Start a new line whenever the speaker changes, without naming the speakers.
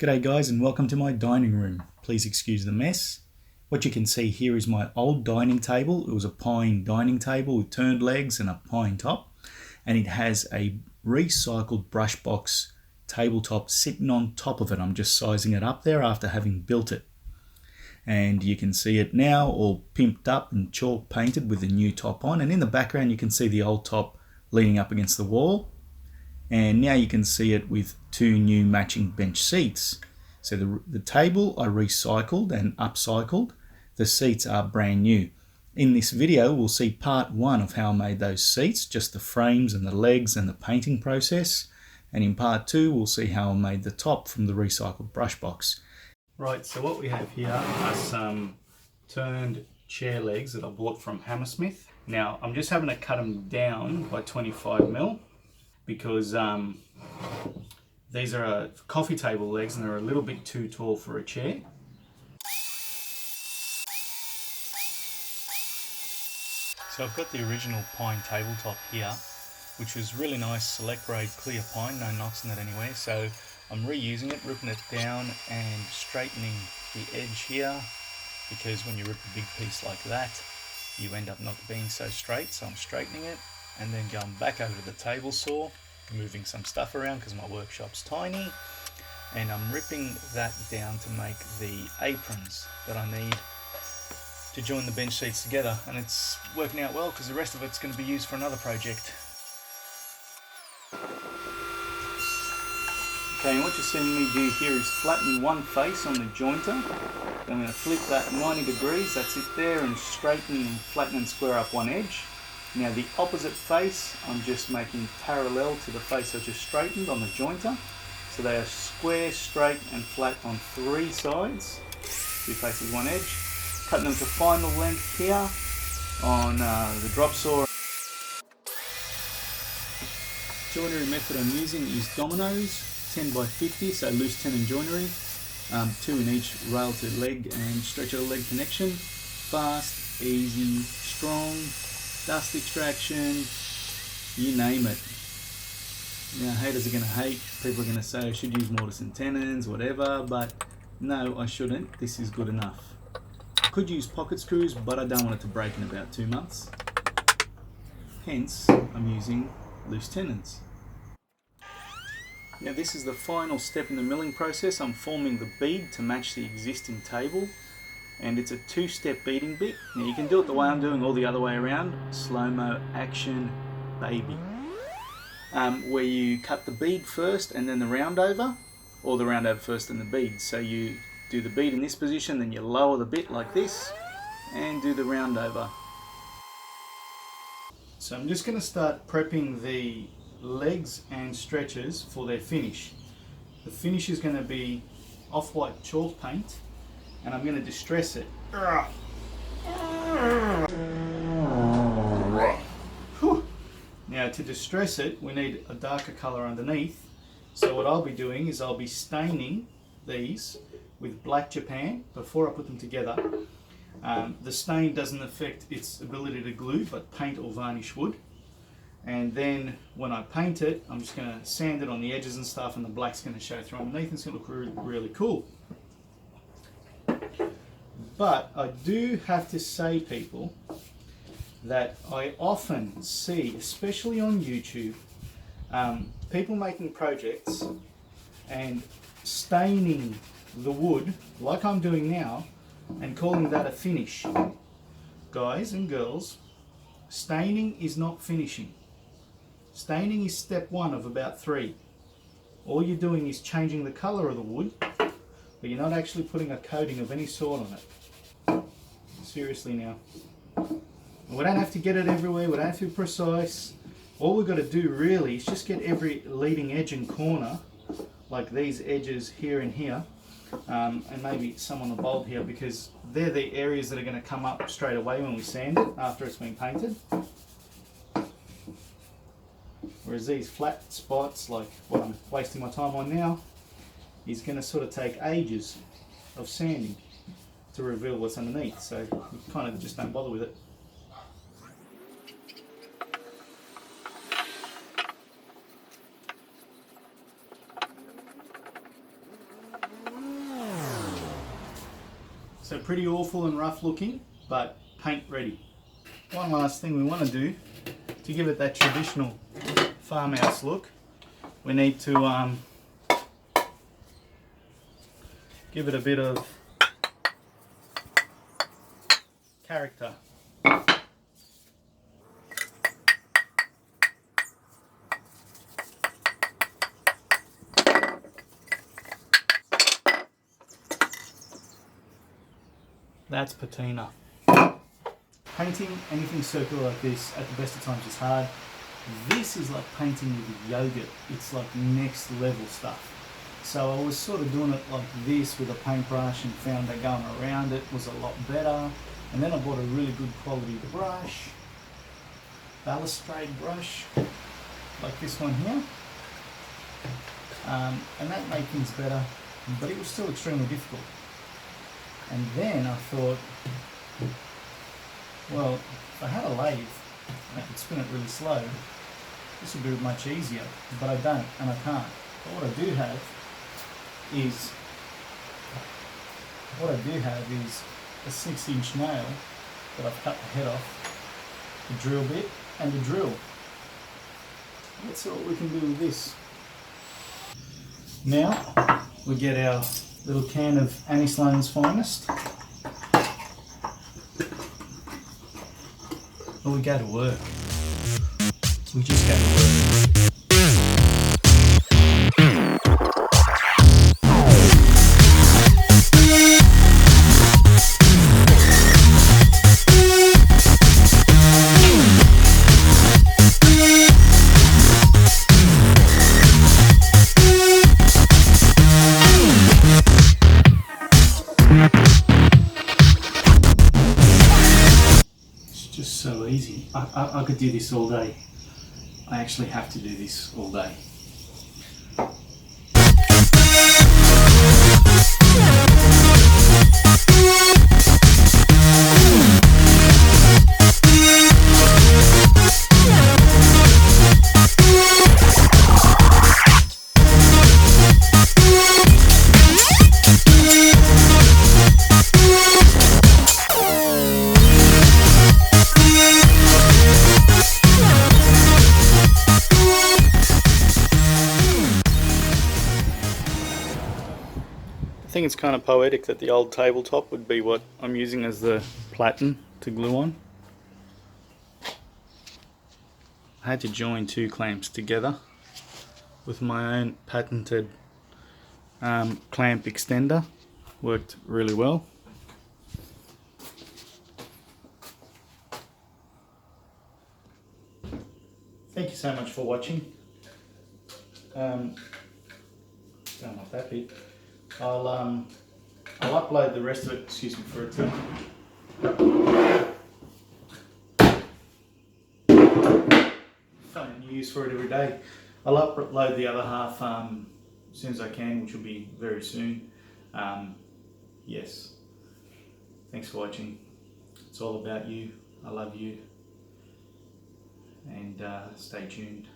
G'day guys and welcome to my dining room. Please excuse the mess. What you can see here is my old dining table. It was a pine dining table with turned legs and a pine top, and it has a recycled brush box tabletop sitting on top of it. I'm just sizing it up there after having built it. And you can see it now all pimped up and chalk painted with the new top on, and in the background you can see the old top leaning up against the wall. And now you can see it with two new matching bench seats. So the table I recycled and upcycled. The seats are brand new. In this video we'll see part one of how I made those seats, just the frames and the legs and the painting process. And in part two we'll see how I made the top from the recycled brush box. Right, so what we have here are some turned chair legs that I bought from Hammersmith. Now I'm just having to cut them down by 25mm. Because these are coffee table legs and they're a little bit too tall for a chair. So I've got the original pine tabletop here, which was really nice, select grade clear pine, no knocks in it anywhere. So I'm reusing it, ripping it down and straightening the edge here, because when you rip a big piece like that, you end up not being so straight. So I'm straightening it and then going back over to the table saw, moving some stuff around because my workshop's tiny, and I'm ripping that down to make the aprons that I need to join the bench seats together, and it's working out well because the rest of it's going to be used for another project. Okay, and what you're seeing me do here is flatten one face on the jointer. Then I'm going to flip that 90 degrees, that's it there, and straighten and flatten and square up one edge. Now the opposite face, I'm just making parallel to the face I just straightened on the jointer. So they are square, straight and flat on three sides. Two faces, one edge. Cutting them to final length here on the drop saw. Joinery method I'm using is dominoes, 10 by 50, so loose tenon joinery. 2 in each rail to leg and stretcher to leg connection. Fast, easy, strong. Dust extraction, you name it. Now haters are going to hate, people are going to say I should use mortise and tenons, whatever, but no, I shouldn't. This is good enough. Could use pocket screws, but I don't want it to break in about 2 months. Hence, I'm using loose tenons. Now this is the final step in the milling process. I'm forming the bead to match the existing table. And it's a two-step beading bit. Now you can do it the way I'm doing, or the other way around, slow-mo action baby. Where you cut the bead first and then the round over, or the round over first and the bead. So you do the bead in this position, then you lower the bit like this, and do the round over. So I'm just going to start prepping the legs and stretchers for their finish. The finish is going to be off-white chalk paint, and I'm going to distress it. Now to distress it, we need a darker colour underneath. So what I'll be doing is I'll be staining these with black Japan before I put them together. The stain doesn't affect its ability to glue, but paint or varnish would. And then when I paint it, I'm just going to sand it on the edges and stuff, and the black's going to show through underneath, and it's going to look really cool. But I do have to say, people, that I often see, especially on YouTube, people making projects and staining the wood like I'm doing now and calling that a finish. Guys and girls, staining is not finishing. Staining is step one of about 3. All you're doing is changing the colour of the wood, but you're not actually putting a coating of any sort on it. Seriously now. We don't have to get it everywhere, we don't have to be precise. All we've got to do really is just get every leading edge and corner, like these edges here and here, and maybe some on the bulb here, because they're the areas that are going to come up straight away when we sand it after it's been painted. Whereas these flat spots, like what I'm wasting my time on now, is going to sort of take ages of sanding to reveal what's underneath, so we kind of just don't bother with it. So pretty awful and rough looking, but paint ready. One last thing we want to do to give it that traditional farmhouse look, we need to give it a bit of character. That's patina. Painting anything circular like this at the best of times is hard. This is like painting with yogurt. It's like next level stuff. So I was sort of doing it like this with a paintbrush and found that going around it was a lot better. And then I bought a really good quality brush, balustrade brush, like this one here. And that made things better, but it was still extremely difficult. And then I thought, well, if I had a lathe, I could spin it really slow. This would be much easier, but I don't, and I can't. But what I do have is a 6-inch nail that I've cut the head off, the drill bit, and the drill. Let's see what we can do with this. Now we get our little can of Sloan's finest. And we go to work. We just go to work. So easy. I could do this all day. I actually have to do this all day. I think it's kind of poetic that the old tabletop would be what I'm using as the flatten to glue on. I had to join 2 clamps together with my own patented clamp extender. Worked really well. Thank you so much for watching. Don't like that bit. I'll upload the rest of it. Excuse me for a time. Finding new use for it every day. I'll upload the other half as soon as I can, which will be very soon. Yes. Thanks for watching. It's all about you. I love you. And stay tuned.